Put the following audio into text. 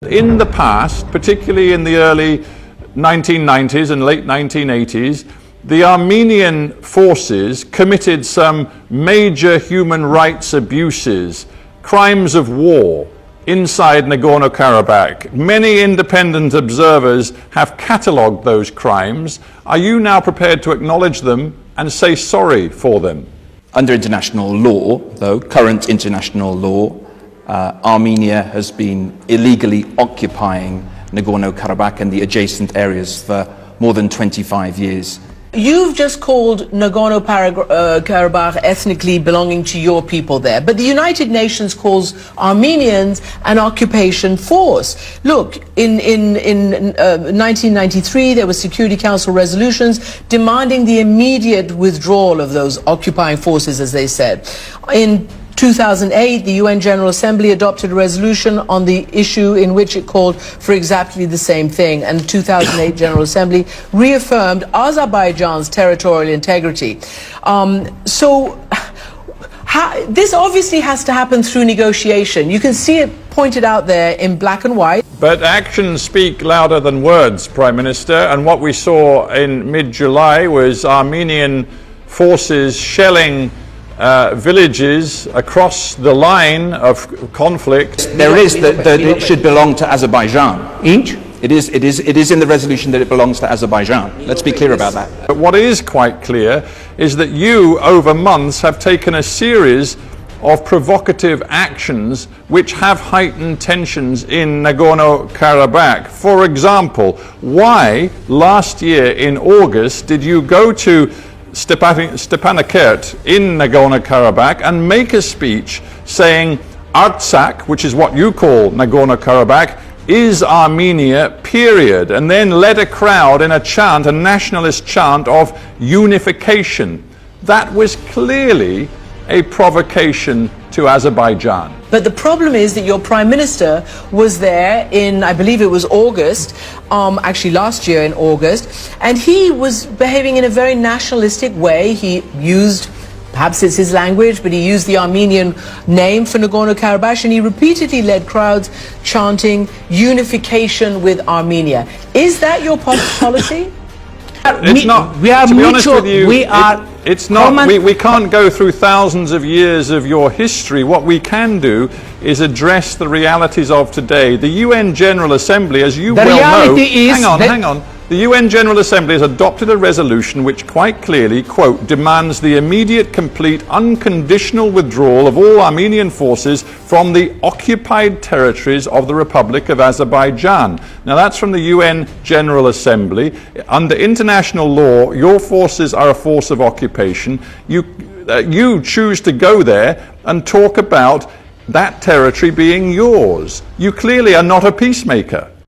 In the past, particularly in the early 1990s and late 1980s, the Armenian forces committed some major human rights abuses, crimes of war inside Nagorno-Karabakh. Many independent observers have catalogued those crimes. Are you now prepared to acknowledge them and say sorry for them? Under international law, though, current international law, Armenia has been illegally occupying Nagorno-Karabakh and the adjacent areas for more than 25 years. You've just called Nagorno-Karabakh ethnically belonging to your people there, but the United Nations calls Armenians an occupation force. Look, in 1993 there were Security Council resolutions demanding the immediate withdrawal of those occupying forces, as they said. In 2008, the UN General Assembly adopted a resolution on the issue in which it called for exactly the same thing, and the 2008 General Assembly reaffirmed Azerbaijan's territorial integrity. This obviously has to happen through negotiation. You can see it pointed out there in black and white. But actions speak louder than words, Prime Minister, and what we saw in mid-July was Armenian forces shelling villages across the line of conflict. There is that it should belong to Azerbaijan. It is in the resolution that it belongs to Azerbaijan. Let's be clear about that. But what is quite clear is that you, over months, have taken a series of provocative actions which have heightened tensions in Nagorno-Karabakh. For example, why last year in August did you go to PEACEMAKER in Nagorno-Karabakh and make a speech saying Artsakh, which is what you call Nagorno-Karabakh, is Armenia, period, and then led a crowd in a chant, a nationalist chant of unification? That was clearly a provocation to Azerbaijan. But the problem is that your Prime Minister was there in, I believe it was August, actually last year in August, and he was behaving in a very nationalistic way. He used, perhaps it's his language, but he used the Armenian name for Nagorno-Karabakh, and he repeatedly led crowds chanting unification with Armenia. Is that your policy? It's not. We are to be mutual. Honest with you, we are. It's not. We can't go through thousands of years of your history. What we can do is address the realities of today. The UN General Assembly, as you well know, hang on. The UN General Assembly has adopted a resolution which quite clearly, quote, demands the immediate, complete, unconditional withdrawal of all Armenian forces from the occupied territories of the Republic of Azerbaijan. Now that's from the UN General Assembly. Under international law, your forces are a force of occupation. You choose to go there and talk about that territory being yours. You clearly are not a peacemaker.